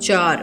4।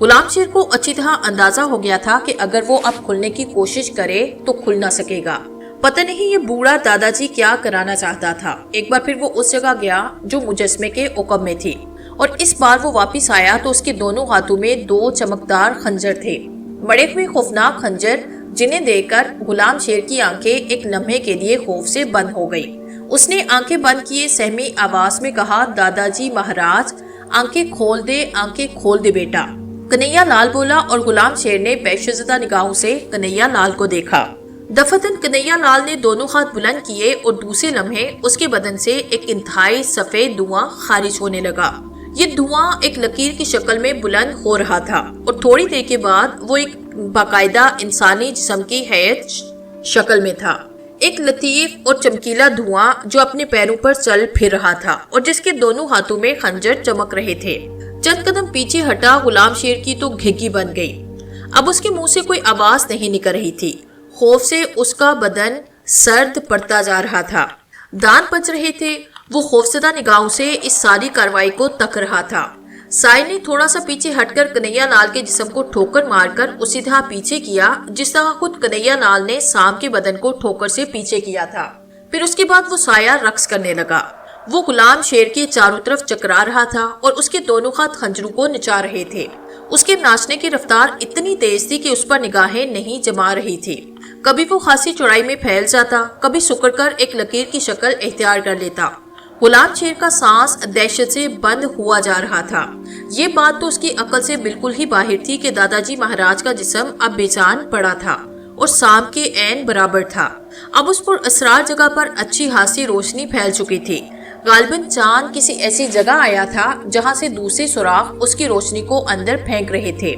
غلام شیر کو اچھی طرح اندازہ ہو گیا تھا کہ اگر وہ اب کھلنے کی کوشش کرے تو کھل نہ سکے گا۔ پتہ نہیں یہ بوڑھا دادا جی کیا کرانا چاہتا تھا۔ ایک بار پھر وہ اس جگہ گیا جو مجسمے کے عقب میں تھی، اور اس بار وہ واپس آیا تو اس کے دونوں ہاتھوں میں 2 چمکدار خنجر تھے، مڑے ہوئے خوفناک خنجر، جنہیں دیکھ کر غلام شیر کی آنکھیں ایک لمحے کے لیے خوف سے بند ہو گئی۔ اس نے آنکھیں بند کیے سہمی آواز میں کہا، دادا جی مہاراج، آنکھیں کھول دے بیٹا۔ کنہیا لال بولا، اور غلام شیر نے بہشت زدہ نگاہوں سے کنہیا لال کو دیکھا۔ دفتن کنہیا لال نے دونوں ہاتھ بلند کیے اور دوسرے لمحے اس کے بدن سے ایک انتہائی سفید دھواں خارج ہونے لگا۔ یہ دھواں ایک لکیر کی شکل میں بلند ہو رہا تھا، اور تھوڑی دیر کے بعد وہ ایک باقاعدہ انسانی جسم کی ہیئت شکل میں تھا، ایک لطیف اور چمکیلا دھواں جو اپنے پیروں پر چل پھر رہا تھا اور جس کے دونوں ہاتھوں میں خنجر چمک رہے تھے۔ چند قدم پیچھے ہٹا غلام شیر کی تو گھگی بن گئی۔ اب اس کے منہ سے کوئی آواز نہیں نکل رہی تھی۔ خوف سے اس کا بدن سرد پڑتا جا رہا تھا، دانت بج رہے تھے۔ وہ خوفزدہ نگاہوں سے اس ساری کارروائی کو تک رہا تھا۔ سائل نے تھوڑا سا پیچھے ہٹ کر کنہیا لال کے جسم کو ٹھوکر مار کر اسی طرح پیچھے کیا جس طرح خود کنہیا لال نے سام کے بدن کو ٹھوکر سے پیچھے کیا تھا۔ پھر اس کے بعد وہ سایہ رقص کرنے لگا۔ وہ غلام شیر کے چاروں طرف چکرا رہا تھا اور اس کے دونوں ہاتھ خنجروں کو نچا رہے تھے۔ اس کے ناچنے کی رفتار اتنی تیز تھی کہ اس پر نگاہیں نہیں جما رہی تھی۔ کبھی وہ خاصی چوڑائی میں پھیل جاتا، کبھی سکڑ کر ایک لکیر کی شکل اختیار کر لیتا۔ غلام شیر کا سانس دہشت سے بند ہوا جا رہا تھا۔ یہ بات تو اس کی عقل سے بالکل ہی باہر تھی کہ دادا جی مہاراج کا جسم اب بے جان پڑا تھا اور سام کے عین برابر تھا۔ اب اس پر اسرار جگہ پر اچھی خاصی روشنی پھیل چکی تھی۔ غالباً چاند کسی ایسی جگہ آیا تھا جہاں سے دوسرے سوراخ اس کی روشنی کو اندر پھینک رہے تھے۔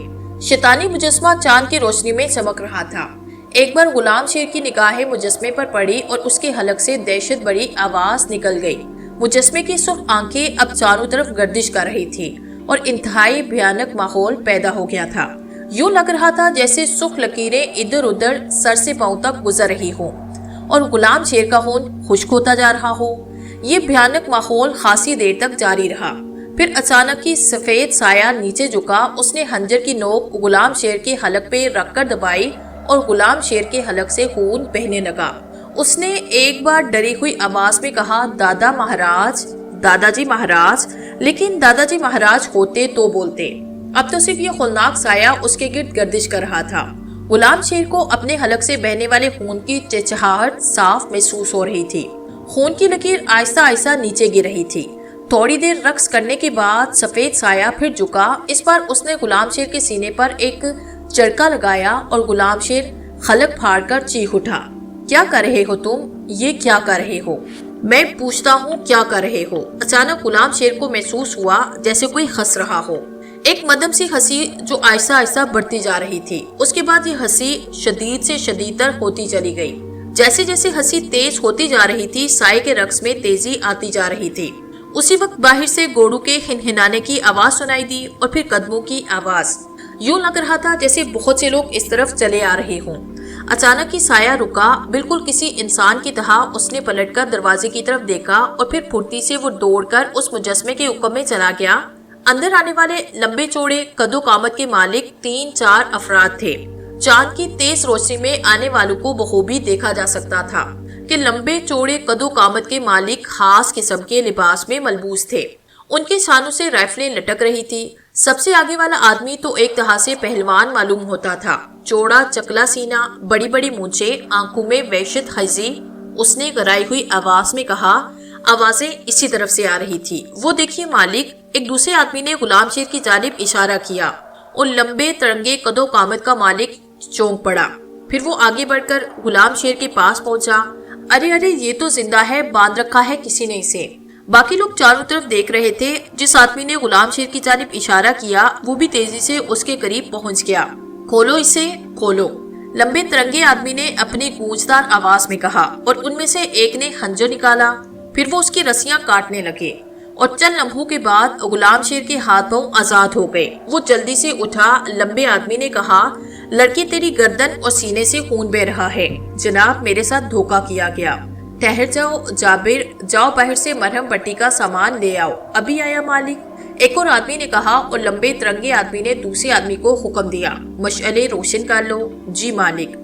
شیطانی مجسمہ چاند کی روشنی میں چمک رہا تھا۔ ایک بار غلام شیر کی نگاہیں مجسمے پر پڑی اور اس کے حلق سے دہشت بڑی آواز نکل گئی۔ مجسمے کی سرخ آنکھیں اب چاروں طرف گردش کر رہی تھی اور انتہائی بھیانک ماحول پیدا ہو گیا تھا۔ یوں لگ رہا تھا جیسے سرخ لکیریں ادھر ادھر سر سے پاؤں تک گزر رہی ہوں اور غلام شیر کا خون خشک ہوتا جا رہا ہو۔ یہ بھیانک ماحول خاصی دیر تک جاری رہا۔ پھر اچانک ہی سفید سایہ نیچے جھکا۔ اس نے خنجر کی نوک غلام شیر کے حلق پہ رکھ کر دبائی اور غلام شیر کے حلق سے خون بہنے لگا۔ اس نے ایک بار ڈری ہوئی آواز میں کہا، دادا جی مہاراج، لیکن دادا جی مہاراج ہوتے تو بولتے۔ اب تو صرف یہ خولناک سایہ اس کے گرد گردش کر رہا تھا۔ غلام شیر کو اپنے حلق سے بہنے والے خون کی چہچہاہٹ صاف محسوس ہو رہی تھی۔ خون کی لکیر آہستہ آہستہ نیچے گر رہی تھی۔ تھوڑی دیر رقص کرنے کے بعد سفید سایہ پھر جھکا۔ اس بار اس نے غلام شیر کے سینے پر ایک چڑکا لگایا اور غلام شیر خلق پھاڑ کر چیخ اٹھا، کیا کر رہے ہو تم؟ یہ کیا کر رہے ہو؟ میں پوچھتا ہوں کیا کر رہے ہو؟ اچانک غلام شیر کو محسوس ہوا جیسے کوئی ہنس رہا ہو، ایک مدھم سی ہنسی جو آہستہ آہستہ بڑھتی جا رہی تھی۔ اس کے بعد یہ ہنسی شدید سے شدید تر ہوتی چلی گئی۔ جیسے جیسے ہنسی تیز ہوتی جا رہی تھی، سائے کے رقص میں تیزی آتی جا رہی تھی۔ اسی وقت باہر سے گھوڑوں کے ہنہنانے کی آواز سنائی دی اور پھر قدموں کی آواز۔ یوں لگ رہا تھا جیسے بہت سے لوگ اس طرف چلے آ رہے ہوں۔ اچانک ہی سایہ رکا، بالکل کسی انسان کی طرح اس نے پلٹ کر دروازے کی طرف دیکھا اور پھر پھرتی سے وہ دوڑ کر اس مجسمے کے حکم میں چلا گیا۔ اندر آنے والے لمبے چوڑے قد و قامت کے مالک 3-4 افراد تھے۔ چاند کی تیز روشنی میں آنے والوں کو بخوبی دیکھا جا سکتا تھا کہ لمبے چوڑے قد و قامت کے مالک خاص قسم کے لباس میں ملبوس تھے۔ ان کے سانوں سے رائفلیں لٹک رہی تھی۔ سب سے آگے والا آدمی تو ایک طرح سے پہلوان معلوم ہوتا تھا، چوڑا چکلا سینہ، بڑی بڑی مونچھیں، آنکھوں میں وحشت خیزی۔ اس نے گرائی ہوئی آواز میں کہا، آوازیں اسی طرف سے آ رہی تھی، وہ دیکھیے مالک۔ ایک دوسرے آدمی نے غلام شیر کی جانب اشارہ کیا اور لمبے ترنگے قد و قامت کا مالک چونک پڑا۔ پھر وہ آگے بڑھ کر غلام شیر کے پاس پہنچا۔ ارے یہ تو زندہ ہے، باندھ رکھا ہے کسی نے اسے۔ باقی لوگ چاروں طرف دیکھ رہے تھے۔ جس آدمی نے غلام شیر کی جانب اشارہ کیا وہ بھی تیزی سے اس کے قریب پہنچ گیا۔ کھولو اسے، کھولو، لمبے ترنگے آدمی نے اپنی گونجدار آواز میں کہا، اور ان میں سے ایک نے خنجر نکالا۔ پھر وہ اس کی رسیاں کاٹنے لگے اور چند لمحوں کے بعد غلام شیر کے ہاتھ پاؤں آزاد ہو گئے۔ وہ جلدی سے اٹھا۔ لمبے آدمی نے کہا، لڑکی تیری گردن اور سینے سے خون بہہ رہا ہے، جناب میرے ساتھ دھوکہ کیا گیا۔ ٹھہر جاؤ جابر، جاؤ باہر سے مرہم پٹی کا سامان لے آؤ۔ ابھی آیا مالک۔ ایک اور آدمی نے کہا اور لمبے ترنگے آدمی نے دوسرے آدمی کو حکم دیا، مشعلے روشن کر لو۔ جی مالک۔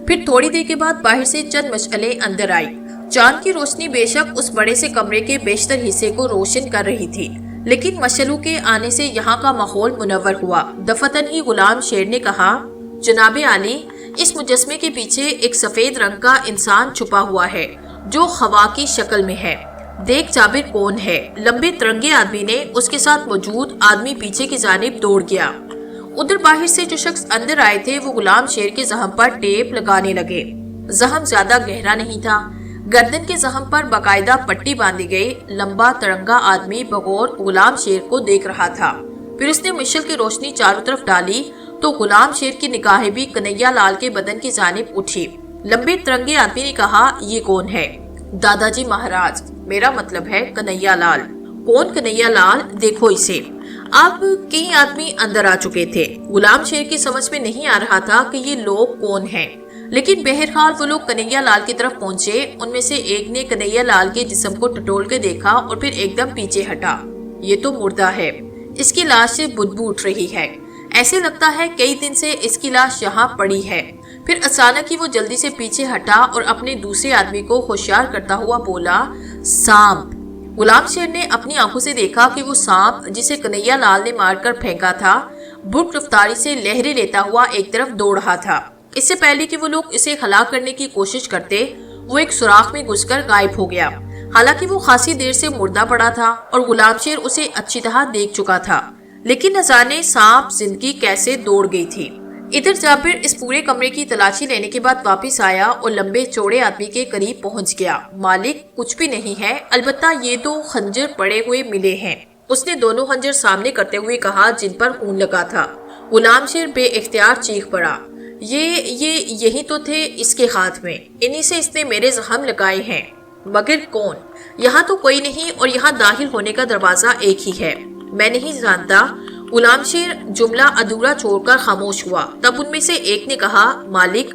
پھر تھوڑی دیر کے بعد باہر سے چند مشعلیں اندر آئی۔ چاند کی روشنی بے شک اس بڑے سے کمرے کے بیشتر حصے کو روشن کر رہی تھی، لیکن مشعلوں کے آنے سے یہاں کا ماحول منور ہوا۔ دفتن ہی غلام شیر نے کہا، جناب عالی، اس مجسمے کے پیچھے ایک سفید رنگ کا انسان چھپا ہوا ہے جو ہوا کی شکل میں ہے۔ دیکھ جابر کون ہے؟ لمبے ترنگے آدمی نے اس کے ساتھ موجود آدمی پیچھے کی جانب دوڑ گیا۔ ادھر باہر سے جو شخص اندر آئے تھے وہ غلام شیر کے زخم پر ٹیپ لگانے لگے۔ زخم زیادہ گہرا نہیں تھا، گردن کے زخم پر باقاعدہ پٹی باندھی گئی۔ لمبا ترنگا آدمی بغور غلام شیر کو دیکھ رہا تھا۔ پھر اس نے مشعل کی روشنی چاروں طرف ڈالی تو غلام شیر کی نگاہیں بھی کنہیا لال کے بدن کی جانب اٹھی۔ لمبے ترنگے آدمی نے کہا، یہ کون ہے؟ دادا جی مہاراج، میرا مطلب ہے کنہیا لال۔ کون کنہیا لال؟ دیکھو اسے۔ اب کئی آدمی اندر آ چکے تھے۔ غلام شیر کی سمجھ میں نہیں آ رہا تھا کہ یہ لوگ کون ہیں، لیکن بہرحال وہ لوگ کنہیا لال کی طرف پہنچے۔ ان میں سے ایک نے کنہیا لال کے جسم کو ٹٹول کے دیکھا اور پھر ایک دم پیچھے ہٹا۔ یہ تو مردہ ہے، اس کی لاش سے بدبو اٹھ رہی ہے، ایسے لگتا ہے کئی دن سے اس کی لاش یہاں پڑی ہے۔ پھر اچانک ہی وہ جلدی سے پیچھے ہٹا اور اپنے دوسرے آدمی کو ہوشیار کرتا ہوا بولا، سانپ۔ غلام شیر نے اپنی آنکھوں سے دیکھا کہ وہ سانپ جسے کنہیا لال نے مار کر پھینکا تھا بھٹ رفتاری سے لہریں لیتا ہوا ایک طرف دوڑ رہا تھا۔ اس سے پہلے کہ وہ لوگ اسے ہلاک کرنے کی کوشش کرتے، وہ ایک سوراخ میں گھس کر غائب ہو گیا۔ حالانکہ وہ خاصی دیر سے مردہ پڑا تھا اور غلام شیر اسے اچھی طرح دیکھ چکا تھا، لیکن نہ جانے سانپ زندگی کیسے دوڑ گئی تھی۔ ادھر جابر اس پورے کمرے کی تلاشی لینے کے بعد واپس آیا اور لمبے چوڑے آدمی کے قریب پہنچ گیا۔ مالک، کچھ بھی نہیں ہے، البتہ یہ دو خنجر پڑے ہوئے ملے ہیں۔ اس نے دونوں خنجر سامنے کرتے ہوئے کہا جن پر خون لگا تھا۔ غلام شیر بے اختیار چیخ پڑا، یہی تو تھے اس کے ہاتھ میں، انہی سے اس نے میرے زخم لگائے ہیں۔ مگر کون؟ یہاں تو کوئی نہیں اور یہاں داخل ہونے کا دروازہ ایک ہی ہے، میں نہیں جانتا۔ غلام شیر جملہ ادھورا چھوڑ کر خاموش ہوا۔ تب ان میں سے ایک نے کہا، مالک،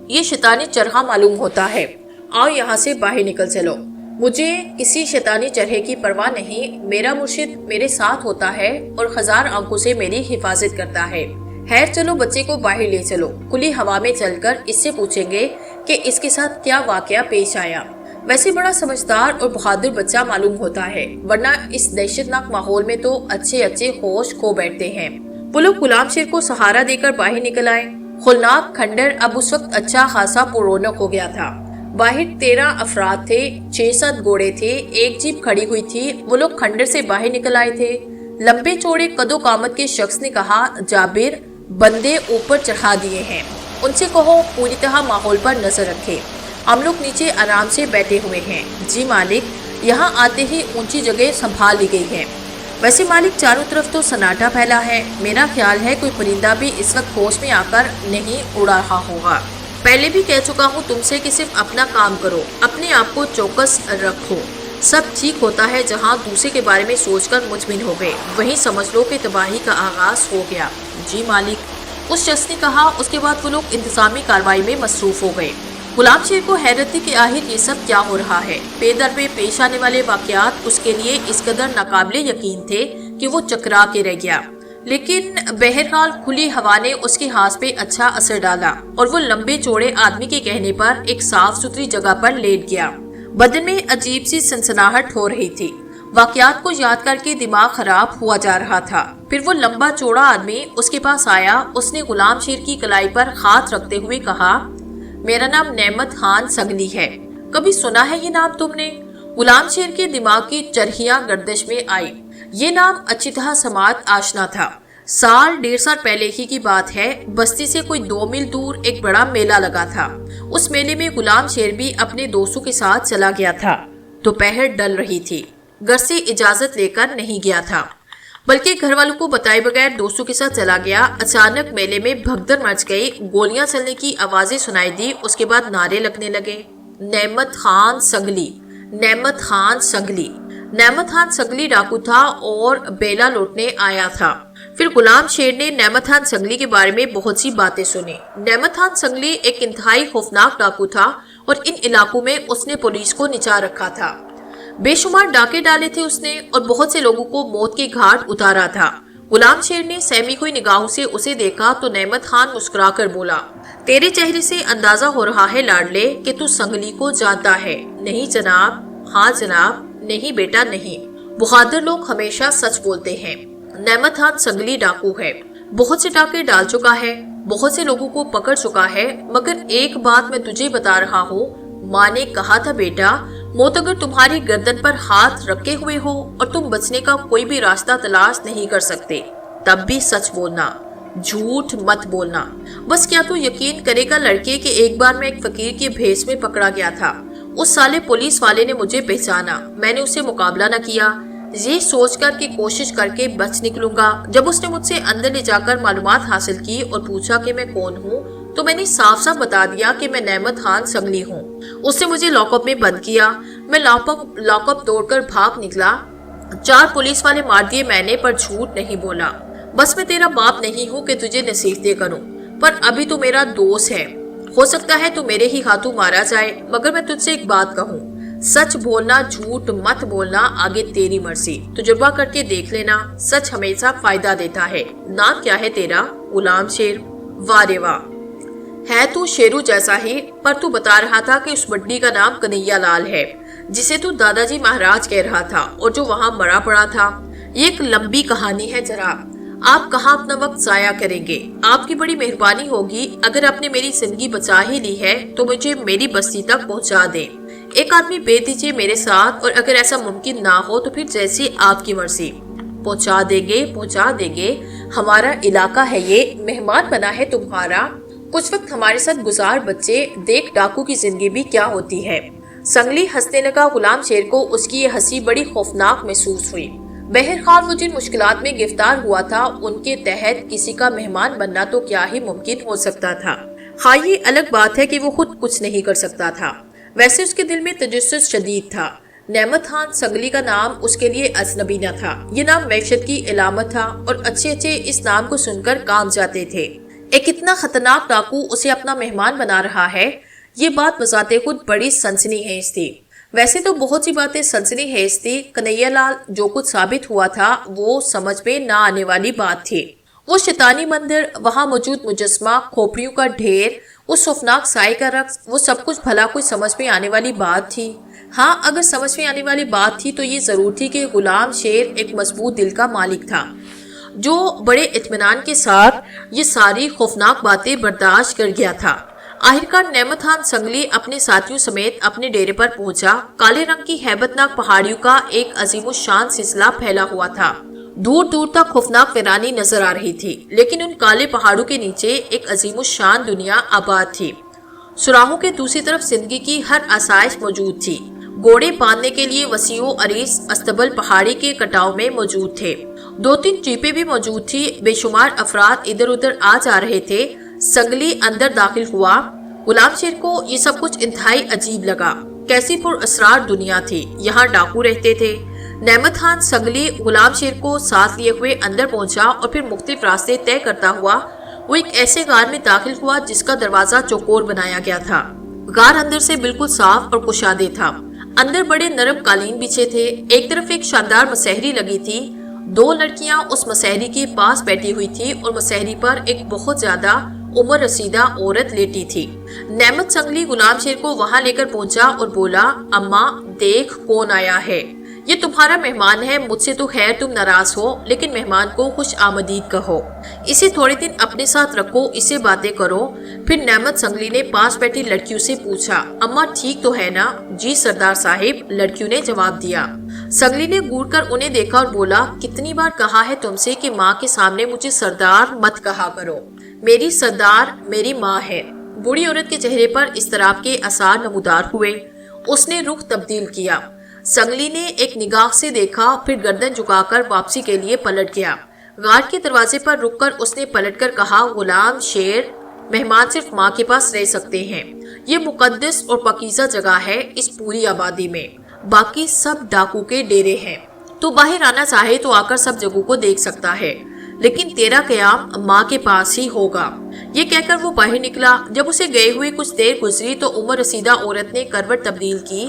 یہ شیطانی چرہا معلوم ہوتا ہے، آؤ یہاں سے باہر نکل چلو۔ مجھے کسی شیطانی چرہے کی پرواہ نہیں، میرا مرشد میرے ساتھ ہوتا ہے اور ہزار آنکھوں سے میری حفاظت کرتا ہے۔ خیر چلو بچے کو باہر لے چلو، کھلی ہوا میں چل کر اس سے پوچھیں گے کہ اس کے ساتھ کیا واقعہ پیش آیا۔ ویسے بڑا سمجھدار اور بہادر بچہ معلوم ہوتا ہے، ورنہ اس دہشت ناک ماحول میں تو اچھے ہوش کھو بیٹھتے ہیں۔ وہ لوگ غلام شیر کو سہارا دے کر باہر نکل آئے۔ خلناک کھنڈر اب اس وقت اچھا خاصا پررونق ہو گیا تھا۔ باہر 13 افراد تھے، 6-7 گھوڑے تھے، ایک جیپ کھڑی ہوئی تھی۔ وہ لوگ کھنڈر سے باہر نکل آئے تھے۔ لمبے چوڑے قد و قامت کے شخص نے کہا، جابر، بندے اوپر چڑھا دیے ہیں، ان سے کہو پوری طرح ماحول پر نظر رکھے، ہم لوگ نیچے آرام سے بیٹھے ہوئے ہیں۔ جی مالک، یہاں آتے ہی اونچی جگہ سنبھال لی گئی ہے۔ ویسے مالک چاروں طرف تو سناٹا پھیلا ہے، میرا خیال ہے کوئی پرندہ بھی اس وقت ہوش میں آ کر نہیں اڑا رہا ہوگا۔ پہلے بھی کہہ چکا ہوں تم سے کہ صرف اپنا کام کرو، اپنے آپ کو چوکس رکھو، سب ٹھیک ہوتا ہے۔ جہاں دوسرے کے بارے میں سوچ کر مطمئن ہو گئے، وہیں سمجھ لو کہ تباہی کا آغاز ہو گیا۔ جی مالک، اس شخص نے کہا۔ اس کے بعد وہ لوگ انتظامی کارروائی میں مصروف ہو گئے۔ غلام شیر کو حیرت تھی کہ آخر یہ سب کیا ہو رہا ہے۔ پے در پہ پیش آنے والے واقعات اس کے لیے اس قدر ناقابل یقین تھے کہ وہ چکرا کے رہ گیا، لیکن بہرحال کھلی ہوا نے اس کے ہاتھ پہ اچھا اثر ڈالا اور وہ لمبے چوڑے آدمی کے کہنے پر ایک صاف ستھری جگہ پر لیٹ گیا۔ بدن میں عجیب سی سنسناہٹ ہو رہی تھی، واقعات کو یاد کر کے دماغ خراب ہوا جا رہا تھا۔ پھر وہ لمبا چوڑا آدمی اس کے پاس آیا۔ اس نے غلام شیر کی کلائی پر ہاتھ رکھتے ہوئے کہا، میرا نام نعمت خان سنگلی ہے، کبھی سنا ہے یہ نام تم نے؟ غلام شیر کے دماغ کی چرخیاں گردش میں آئی۔ یہ نام اچھی طرح سماعت آشنا تھا۔ 1.5 سال پہلے ہی کی بات ہے، بستی سے کوئی 2 میل دور ایک بڑا میلہ لگا تھا۔ اس میلے میں غلام شیر بھی اپنے دوستوں کے ساتھ چلا گیا تھا۔ دوپہر ڈل رہی تھی، گھر سے اجازت لے کر نہیں گیا تھا، بلکہ گھر والوں کو بتائے بغیر دوستوں کے ساتھ چلا گیا۔ اچانک میلے میں بھگدڑ مچ گئی، گولیاں چلنے کی آوازیں سنائی دی، اس کے بعد نعرے لگنے لگے، نعمت خان سنگلی، نعمت خان سنگلی۔ نعمت خان سنگلی ڈاکو تھا اور بیلا لوٹنے آیا تھا۔ پھر غلام شیر نے نعمت خان سنگلی کے بارے میں بہت سی باتیں سنی۔ نعمت خان سنگلی ایک انتہائی خوفناک ڈاکو تھا اور ان علاقوں میں اس نے پولیس کو نچا رکھا تھا۔ بے شمار ڈاکے ڈالے تھے اس نے اور بہت سے لوگوں کو موت کے گھاٹ اتارا تھا۔ غلام شیر نے سہمی ہوئی نگاہوں سے اسے دیکھا تو نعمت خان مسکرا کر بولا، تیرے چہرے سے اندازہ ہو رہا ہے لاڈلے کہ تو سنگلی کو جانتا ہے۔ نہیں جناب، ہاں جناب، نہیں بیٹا نہیں، بہادر لوگ ہمیشہ سچ بولتے ہیں۔ نعمت خان سنگلی ڈاکو ہے، بہت سے ڈاکے ڈال چکا ہے، بہت سے لوگوں کو پکڑ چکا ہے، مگر ایک بات میں تجھے بتا رہا ہوں، ماں نے کہا تھا بیٹا، موت اگر تمہاری گردن پر ہاتھ رکھے ہوئے ہو اور تم بچنے کا کوئی بھی راستہ تلاش نہیں کر سکتے، تب بھی سچ بولنا، جھوٹ مت بولنا۔ بس کیا تو یقین کرے گا لڑکے کہ ایک بار میں ایک فقیر کے بھیس میں پکڑا گیا تھا۔ اس سالے پولیس والے نے مجھے پہچانا، میں نے اسے مقابلہ نہ کیا، یہ سوچ کر کہ کوشش کر کے بچ نکلوں گا۔ جب اس نے مجھ سے اندر لے جا کر معلومات حاصل کی اور پوچھا کہ میں کون ہوں، تو میں نے صاف صاف بتا دیا کہ میں نعمت خان سنگلی ہوں۔ اس نے مجھے لاک اپ میں بند کیا، میں لاک اپ توڑ کر بھاگ نکلا، 4 پولیس والے مار دیے میں نے، پر جھوٹ نہیں بولا۔ بس میں تیرا باپ نہیں ہوں کہ تجھے نصیحتیں کروں، پر ابھی تو میرا دوست ہے، ہو سکتا ہے تو میرے ہی ہاتھوں مارا جائے، مگر میں تجھ سے ایک بات کہوں، سچ بولنا، جھوٹ مت بولنا، آگے تیری مرضی، تجربہ کر کے دیکھ لینا، سچ ہمیشہ فائدہ دیتا ہے۔ نام کیا ہے تیرا؟ غلام شیر۔ واہ رے واہ، ہے تو شیرو جیسا ہی، پر تو بتا رہا تھا کہ اس بڈی کا نام کنہیا لال ہے، جسے تو دادا جی مہاراج کہہ رہا تھا اور جو وہاں مرا پڑا تھا۔ یہ ایک لمبی کہانی ہے جناب، آپ کہاں اپنا وقت ضائع کریں گے؟ آپ کی بڑی مہربانی ہوگی، اگر آپ نے میری زندگی بچا ہی لی ہے تو مجھے میری بستی تک پہنچا دیں۔ ایک آدمی بھیج دیجیے میرے ساتھ، اور اگر ایسا ممکن نہ ہو تو پھر جیسی آپ کی مرضی۔ پہنچا دیں گے، ہمارا علاقہ ہے یہ، مہمان بنا ہے تمہارا، کچھ وقت ہمارے ساتھ گزار بچے، دیکھ ڈاکو کی زندگی بھی کیا ہوتی ہے۔ سنگلی ہنسنے لگا۔ غلام شیر کو اس کی یہ ہنسی بڑی خوفناک محسوس ہوئی۔ بہرحال وہ جن مشکلات میں گرفتار ہوا تھا ان کے تحت کسی کا مہمان بننا تو کیا ہی ممکن ہو سکتا تھا۔ ہاں یہ الگ بات ہے کہ وہ خود کچھ نہیں کر سکتا تھا، ویسے اس کے دل میں تجسس شدید تھا۔ نعمت خان سنگلی کا نام اس کے لیے اجنبی نہ تھا، یہ نام معیشت کی علامت تھا، اور اچھے اس نام کو سن کر کام جاتے تھے۔ ایک اتنا خطرناک ڈاکو اسے اپنا مہمان بنا رہا ہے، یہ بات بذات خود بڑی سنسنی خیز تھی۔ ویسے تو بہت سی باتیں سنسنی خیز تھی، کنہیا لال جو کچھ ثابت ہوا تھا وہ سمجھ میں نہ آنے والی بات تھی۔ وہ شیطانی مندر، وہاں موجود مجسمہ، کھوپڑیوں کا ڈھیر، اس خوفناک سائے کا رقص، وہ سب کچھ بھلا کوئی سمجھ میں آنے والی بات تھی؟ ہاں اگر سمجھ میں آنے والی بات تھی تو یہ ضرور تھی کہ غلام شیر ایک مضبوط دل کا مالک تھا، جو بڑے اطمینان کے ساتھ یہ ساری خوفناک باتیں برداشت کر گیا تھا۔ آخرکار نعمت خان سنگلی اپنے ساتھیوں سمیت اپنے ڈیرے پر پہنچا۔ کالے رنگ کی ہیبت ناک پہاڑیوں کا ایک عظیم الشان سلسلہ پھیلا ہوا تھا، دور دور تک خوفناک ویرانی نظر آ رہی تھی، لیکن ان کالے پہاڑوں کے نیچے ایک عظیم الشان دنیا آباد تھی۔ سراہوں کے دوسری طرف زندگی کی ہر آسائش موجود تھی۔ گھوڑے باندھنے کے لیے وسیع و عریض استبل پہاڑی کے کٹاؤ میں موجود تھے، 2-3 جیپیں بھی موجود تھی، بے شمار افراد ادھر ادھر آ جا رہے تھے۔ سنگلی اندر داخل ہوا۔ غلام شیر کو یہ سب کچھ انتہائی عجیب لگا، کیسی پر اسرار دنیا تھی، یہاں ڈاکو رہتے تھے۔ نعمت خان سنگلی غلام شیر کو ساتھ لیے ہوئے اندر پہنچا اور پھر مختلف راستے طے کرتا ہوا وہ ایک ایسے غار میں داخل ہوا جس کا دروازہ چوکور بنایا گیا تھا۔ غار اندر سے بالکل صاف اور کشادے تھا، اندر بڑے نرم قالین بچھے تھے، ایک طرف ایک شاندار مسہری لگی تھی، 2 لڑکیاں اس مسہری کے پاس بیٹھی ہوئی تھی اور مسہری پر ایک بہت زیادہ عمر رسیدہ عورت لیٹی تھی۔ نعمت سنگلی غلام شیر کو وہاں لے کر پہنچا اور بولا، اماں دیکھ کون آیا ہے، یہ تمہارا مہمان ہے، مجھ سے تو خیر تم ناراض ہو، لیکن مہمان کو خوش آمدید کہو، اسے تھوڑے دن اپنے ساتھ رکھو، اسے باتیں کرو۔ پھر نعمت سنگلی نے پاس بیٹھی لڑکیوں سے پوچھا، اماں ٹھیک تو ہے نا؟ جی سردار صاحب، لڑکیوں نے جواب دیا۔ سنگلی نے گھور کر انہیں دیکھا اور بولا، کتنی بار کہا ہے تم سے کہ ماں کے سامنے مجھے سردار مت کہا کرو، میری سردار میری ماں ہے۔ بوڑھی عورت کے چہرے پر اضطراب کے آثار نمودار ہوئے، اس نے رخ تبدیل کیا۔ سنگلی نے ایک نگاہ سے دیکھا، پھر گردن جھکا کر واپسی کے لیے پلٹ گیا۔ غار کے دروازے پر رک کر اس نے پلٹ کر کہا، غلام شیر، مہمان صرف ماں کے پاس رہ سکتے ہیں، یہ مقدس اور پاکیزہ جگہ ہے اس پوری آبادی میں، باقی سب ڈاکو کے ڈیرے ہیں، تو باہر آنا چاہے تو آ کر سب جگہوں کو دیکھ سکتا ہے، لیکن تیرا قیام ماں کے پاس ہی ہوگا۔ یہ کہہ کر وہ باہر نکلا۔ جب اسے گئے ہوئے کچھ دیر گزری تو عمر رسیدہ عورت نے کروٹ تبدیل کی